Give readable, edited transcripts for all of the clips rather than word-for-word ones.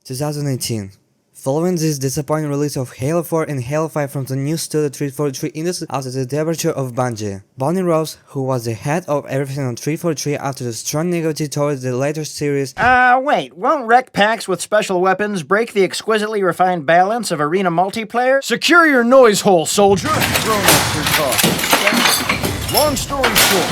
2018. Following this disappointing release of Halo 4 and Halo 5 from the new studio 343 Industries after the departure of Bungie, Bonnie Rose, who was the head of everything on 343 after the strong negativity towards the later series. Wait, won't wreck packs with special weapons break the exquisitely refined balance of arena multiplayer? Secure your noise hole, soldier! Throw talk. Long story short.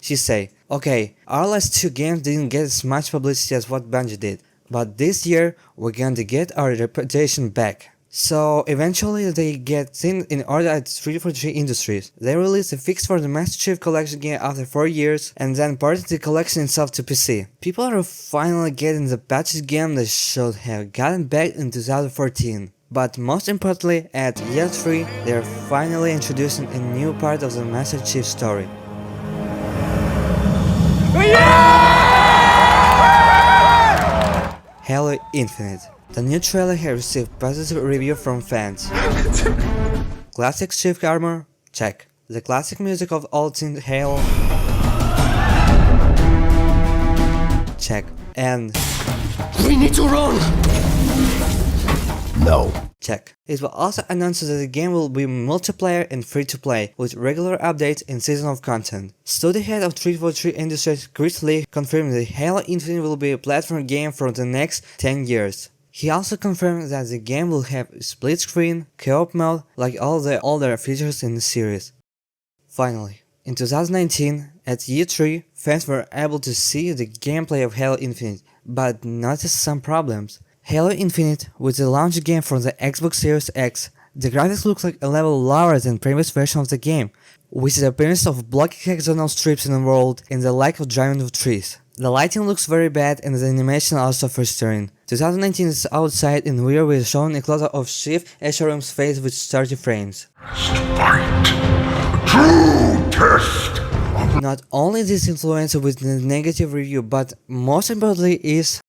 She say, okay, our last two games didn't get as much publicity as what Bungie did. But this year, we're going to get our reputation back. So eventually they get things in order at 343 Industries. They released a fix for the Master Chief Collection game after 4 years and then ported the collection itself to PC. People are finally getting the patched game they should have gotten back in 2014. But most importantly, at year 3, they are finally introducing a new part of the Master Chief story. Halo Infinite. The new trailer has received positive review from fans. Classic Chief armor? Check. The classic music of all things Halo? Check. And We need to run! No. check. It will also announce that the game will be multiplayer and free-to-play, with regular updates and seasonal content. Studio head of 343 Industries Chris Lee confirmed that Halo Infinite will be a platform game for the next 10 years. He also confirmed that the game will have split screen, co-op mode, like all the older features in the series. Finally, in 2019, at E3, fans were able to see the gameplay of Halo Infinite, but noticed some problems. Halo Infinite, with the launch game for the Xbox Series X, the graphics look like a level lower than previous version of the game, with the appearance of blocky hexagonal strips in the world and the lack of driving of trees. The lighting looks very bad and the animation also frustrating. 2019 is outside and we are showing a close-up of Chief Escherum's face with 30 frames. True test. Not only this influence with the negative review, but most importantly is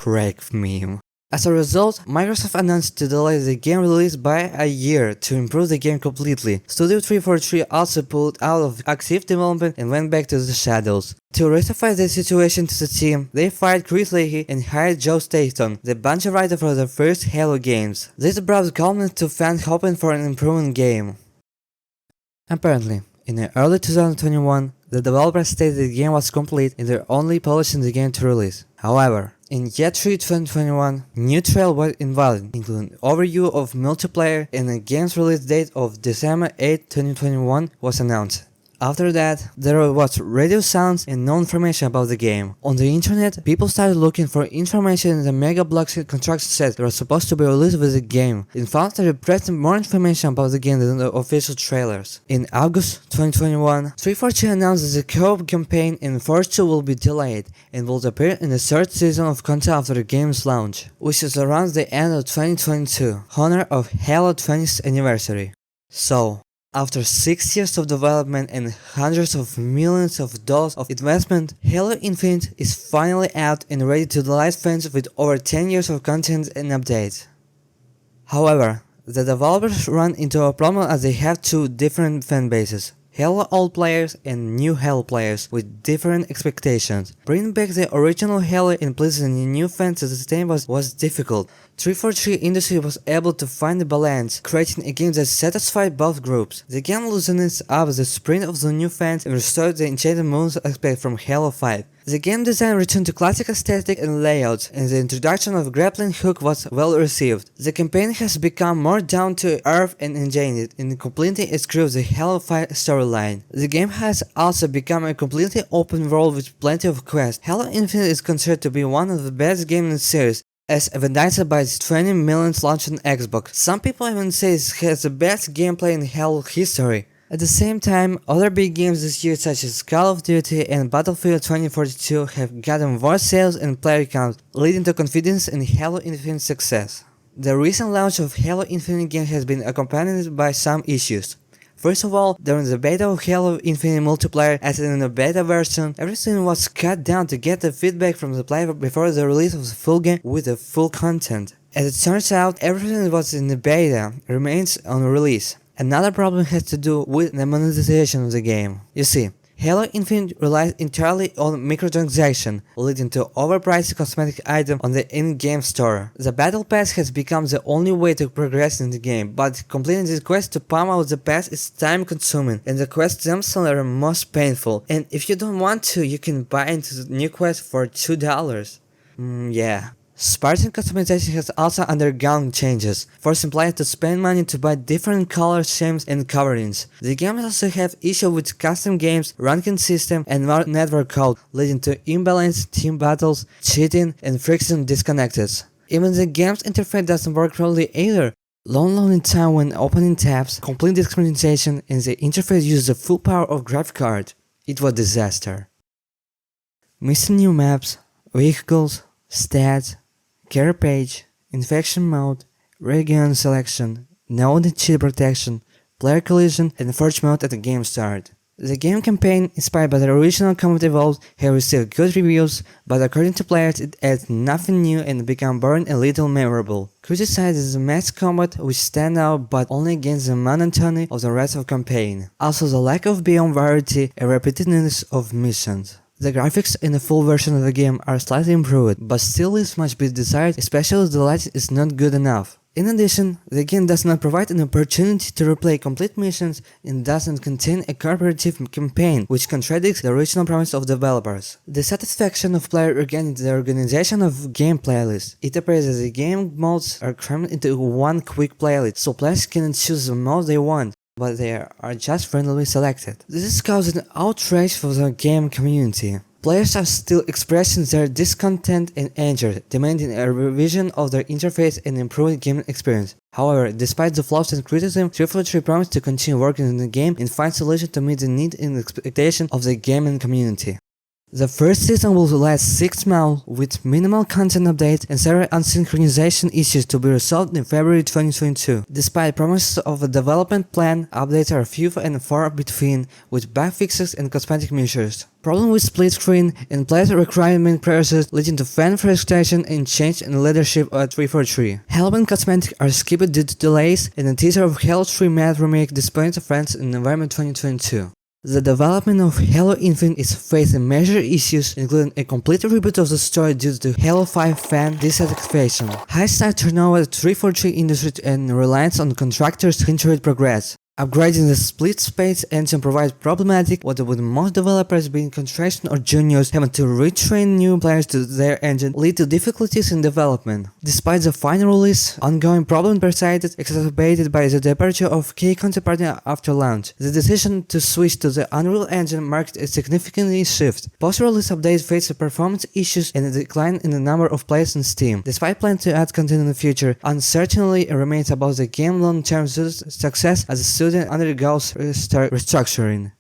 Craig meme. As a result, Microsoft announced to delay the game release by a year to improve the game completely. Studio 343 also pulled out of active development and went back to the shadows. To rectify the situation to the team, they fired Chris Leahy and hired Joe Staton, the Bungie writer for the first Halo games. This brought calmness to fans hoping for an improving game. Apparently, in early 2021, the developer stated the game was complete and they're only polishing the game to release. However, in E3 2021, new trail was invalid, including an overview of multiplayer and a game's release date of December 8, 2021 was announced. After that, there was radio silence and no information about the game. On the internet, people started looking for information in the Mega Bloks construction set that was supposed to be released with the game, and found that it presented more information about the game than the official trailers. In August 2021, 343 announced that the co-op campaign in Force 2 will be delayed, and will appear in the third season of content after the game's launch, which is around the end of 2022, honor of Halo 20th anniversary. So, after 6 years of development and hundreds of millions of dollars of investment, Halo Infinite is finally out and ready to delight fans with over 10 years of content and updates. However, the developers run into a problem as they have two different fan bases. Halo old players and new Halo players with different expectations. Bringing back the original Halo and pleasing the new fans at the same was difficult. 343 Industries was able to find a balance, creating a game that satisfied both groups. The game loosens up the sprint of the new fans and restored the enchanted moons aspect from Halo 5. The game design returned to classic aesthetic and layout, and the introduction of grappling hook was well received. The campaign has become more down to earth and engineered in completing its crew of the Halo 5 storyline. The game has also become a completely open world with plenty of quests. Halo Infinite is considered to be one of the best games in the series, as evidenced by its 20 million launch on Xbox. Some people even say it has the best gameplay in Halo history. At the same time, other big games this year such as Call of Duty and Battlefield 2042 have gotten more sales and player count, leading to confidence in Halo Infinite's success. The recent launch of Halo Infinite game has been accompanied by some issues. First of all, during the beta of Halo Infinite multiplayer, as in the beta version, everything was cut down to get the feedback from the player before the release of the full game with the full content. As it turns out, everything that was in the beta remains on release. Another problem has to do with the monetization of the game. You see, Halo Infinite relies entirely on microtransaction, leading to overpriced cosmetic items on the in-game store. The Battle Pass has become the only way to progress in the game, but completing this quest to palm out the pass is time-consuming, and the quests themselves are most painful. And if you don't want to, you can buy into the new quest for $2. Yeah. Spartan customization has also undergone changes, forcing players to spend money to buy different color schemes and coverings. The game also have issues with custom games, ranking system, and network code, leading to imbalanced team battles, cheating, and friction disconnected. Even the game's interface doesn't work properly either. Long loading time when opening tabs, complete discrimination, and the interface uses the full power of graphic card. It was a disaster. Missing new maps, vehicles, stats, care page, infection mode, region selection, node cheat protection, player collision, and forge mode at the game start. The game campaign, inspired by the original Combat Evolved, have received good reviews, but according to players it adds nothing new and become boring and little memorable. Criticized is the mass combat, which stand out but only against the monotony of the rest of the campaign. Also the lack of beyond variety and repetitiveness of missions. The graphics in the full version of the game are slightly improved, but still leaves much to be desired, especially if the lighting is not good enough. In addition, the game does not provide an opportunity to replay complete missions and doesn't contain a cooperative campaign, which contradicts the original promise of developers. The satisfaction of player regarding the organization of game playlists. It appears that the game modes are crammed into one quick playlist, so players can choose the mode they want, but they are just randomly selected. This is causing outrage for the game community. Players are still expressing their discontent and anger, demanding a revision of their interface and improved game experience. However, despite the flaws and criticism, 343 promised to continue working on the game and find solutions to meet the need and expectation of the gaming community. The first season will last 6 months with minimal content updates and several unsynchronization issues to be resolved in February 2022. Despite promises of a development plan, updates are few and far between, with bug fixes and cosmetic measures. Problem with split screen and player requirement process leading to fan frustration and change in leadership at 343. Halo and cosmetics are skipped due to delays, and a teaser of Halo 3 Math Remake disappointed fans in November 2022. The development of Halo Infinite is facing major issues, including a complete reboot of the story due to Halo 5 fan dissatisfaction, high staff turnover at 343 industry, and reliance on contractors to hinder progress. Upgrading the split space engine provides problematic, with most developers being contraction or juniors having to retrain new players to their engine lead to difficulties in development. Despite the final release, ongoing problems persisted, exacerbated by the departure of key counterparty after launch. The decision to switch to the Unreal Engine marked a significant shift. Post-release updates faced performance issues and a decline in the number of players on Steam. Despite plans to add content in the future, uncertainty remains about the game's long-term success as a student undergoes restructuring.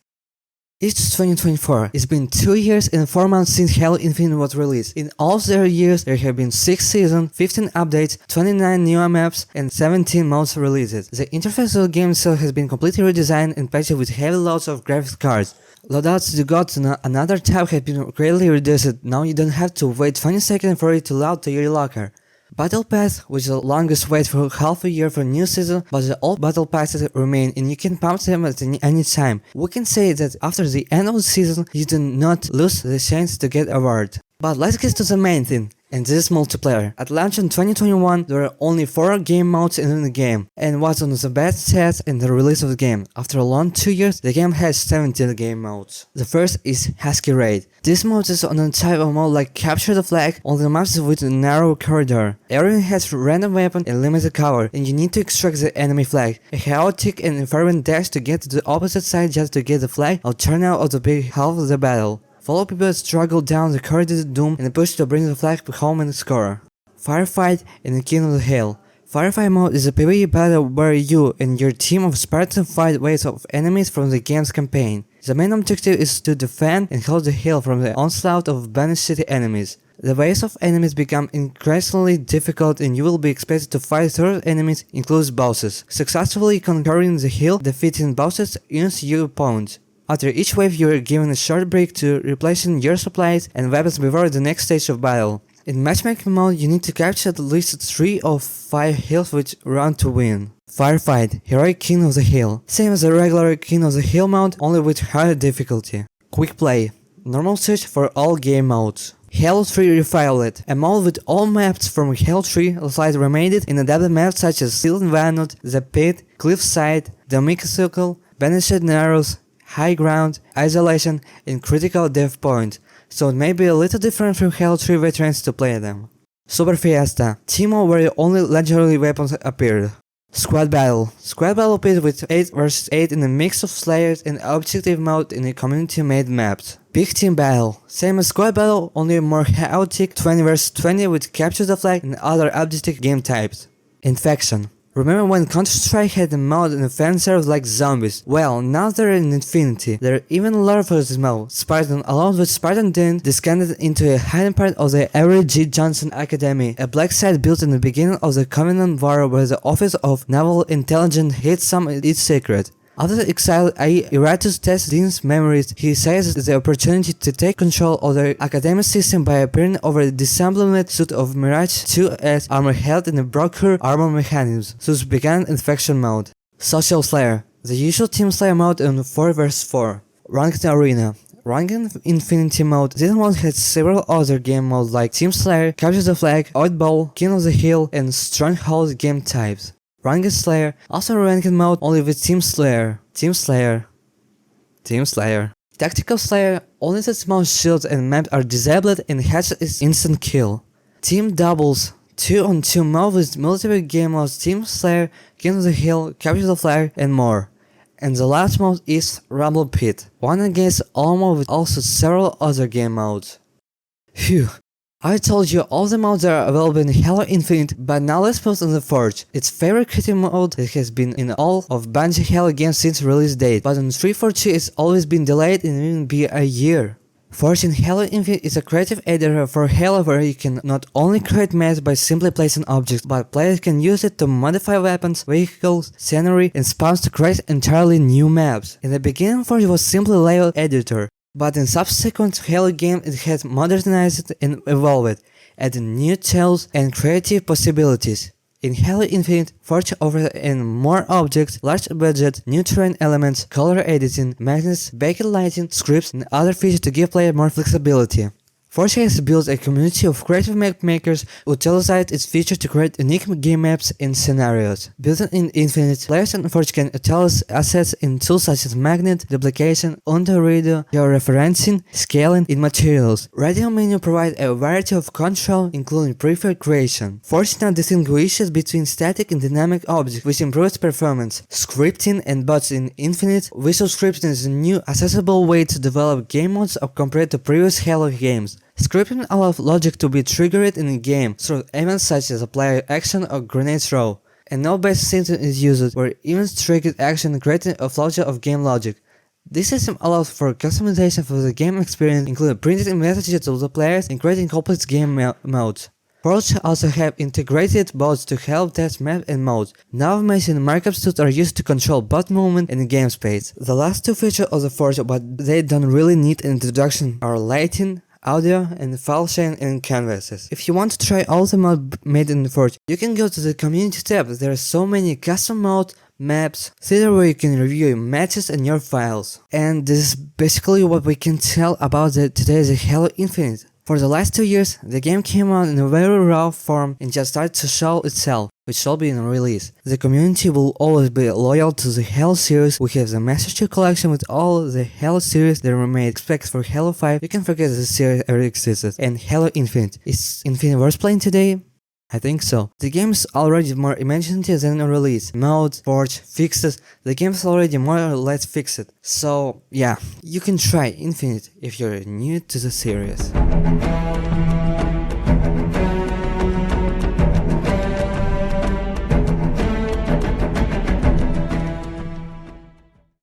It's 2024. It's been 2 years and 4 months since Halo Infinite was released. In all their years, there have been 6 seasons, 15 updates, 29 new maps, and 17 modes releases. The interface of the game itself has been completely redesigned and patched with heavy loads of graphics cards. Loadouts to go to another tab have been greatly reduced. Now you don't have to wait 20 seconds for it to load to your locker. Battle Pass, which is the longest wait for half a year for a new season, but the old Battle Passes remain and you can pump them at any time. We can say that after the end of the season, you do not lose the chance to get a award. But let's get to the main thing, and this is multiplayer. At launch in 2021, there were only 4 game modes in the game, and was one of the best sets in the release of the game. After a long 2 years, the game has 17 game modes. The first is Husky Raid. This mode is on a type of mode like Capture the Flag, only maps with a narrow corridor. Everyone has random weapon and limited cover, and you need to extract the enemy flag. A chaotic and fervent dash to get to the opposite side just to get the flag or turn out of the big half of the battle. Follow people that struggle down the corridor to doom and push to bring the flag home and score. Firefight in the King of the Hill. Firefight mode is a PvE battle where you and your team of Spartans fight waves of enemies from the game's campaign. The main objective is to defend and hold the hill from the onslaught of banished city enemies. The waves of enemies become increasingly difficult and you will be expected to fight through enemies, including bosses. Successfully conquering the hill, defeating bosses earns you points. After each wave you are given a short break to replenishing your supplies and weapons before the next stage of battle. In matchmaking mode, you need to capture at least 3 of 5 hills with round to win. Firefight, Heroic King of the Hill. Same as a regular King of the Hill mode, only with higher difficulty. Quick Play, normal search for all game modes. Halo 3 Refiled, a mode with all maps from Halo 3 slightly remade in adapted maps such as Sealed Vanut, The Pit, Cliffside, the Omega Circle, Banished Narrows, High Ground, Isolation, and Critical Death Point, so it may be a little different from Halo 3 veterans to play them. Super Fiesta, team mode where only legendary weapons appeared. Squad Battle. Squad Battle plays with 8 vs 8 in a mix of Slayers and Objective mode in a community-made maps. Big Team Battle. Same as Squad Battle, only more chaotic 20 vs 20 with Capture the Flag and other objective game types. Infection. Remember when Counter-Strike had a mode in the fan servers like zombies? Well, now they're in Infinity. There are even lower for this mode. Spartan, along with Spartan Den, descended into a hiding part of the Avery G. Johnson Academy, a black site built in the beginning of the Covenant War where the Office of Naval Intelligence hid some of its secret. After the exile, Iratus tests Dean's memories. He seizes the opportunity to take control of the academic system by appearing over the disemboweled suit of Mirage 2's armor held in a broker armor mechanism. Thus began Infection mode. Social Slayer, the usual Team Slayer mode in 4 vs 4. Ranked Arena. Ranked Infinity mode. This mode has several other game modes like Team Slayer, Capture the Flag, Oddball, King of the Hill, and Stronghold game types. Ranked Slayer, also ranked mode only with Team Slayer. Team Slayer. Tactical Slayer, only the small shields and maps are disabled and has its instant kill. Team Doubles, 2-on-2 mode with multiple game modes Team Slayer, King of the Hill, Capture the Flag, and more. And the last mode is Rumble Pit, 1 against all mode with also several other game modes. Phew. I told you all the modes are available in Halo Infinite, but now let's move on the Forge, its favorite creative mode that has been in all of Bungie Halo games since release date, but on 342 it's always been delayed and even be a year. Forge in Halo Infinite is a creative editor for Halo where you can not only create maps by simply placing objects, but players can use it to modify weapons, vehicles, scenery, and spawns to create entirely new maps. In the beginning, Forge was simply a layout editor, but in subsequent Halo games it has modernized and evolved, adding new tools and creative possibilities. In Halo Infinite, Forge offers in more objects, large budget, new terrain elements, color editing, magnets, backlighting, scripts, and other features to give players more flexibility. Forge has built a community of creative map makers who utilize its feature to create unique game maps and scenarios. Built in Infinite, players in Forge can utilize assets in tools such as magnet, duplication, auto-redo, georeferencing, scaling, and materials. Radio menu provides a variety of control, including preferred creation. Forge now distinguishes between static and dynamic objects, which improves performance. Scripting and bots in Infinite. Visual scripting is a new, accessible way to develop game modes compared to previous Halo games. Scripting allows logic to be triggered in a game through events such as a player action or grenade throw, and no base system is used where events triggered action creating a flow of game logic. This system allows for customization for the game experience, including printing messages to the players and creating complete game modes. Forge also have integrated bots to help test maps and modes. Now amazing markup tools are used to control bot movement and game space. The last two features of the Forge, but they don't really need an introduction, are lighting, audio, and file sharing and canvases. If you want to try all the mods made in Forge, you can go to the community tab. There are so many custom modes, maps, theater where you can review your matches and your files. And this is basically what we can tell about today's Halo Infinite. For the last 2 years, the game came out in a very raw form and just started to show itself, which shall be in release. The community will always be loyal to the Halo series. We have the Master Chief Collection with all the Halo series that were made. Expect for Halo 5, you can forget the series ever existed. And Halo Infinite. Is Infinite worth playing today? I think so. The game is already more imaginative than a release. Modes, Forge, fixes, the game is already more or less fixed. So yeah, you can try Infinite if you're new to the series.